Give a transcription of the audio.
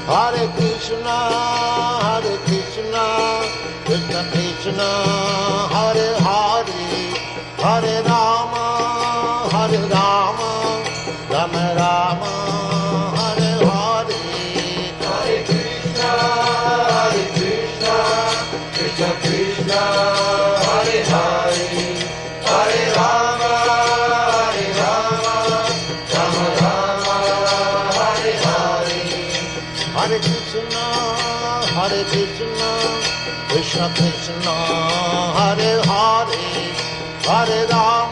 Hare Krishna, Krishna Krishna, Hare Hare, Hare Rama, Rama Rama, Hare Hare. Hare Krishna, Krishna Krishna, Hare Hare, Hare Rama, Rama Rama, Hare Hare. Hare Krishna, Krishna Krishna, Hare Hare, Hare Rama.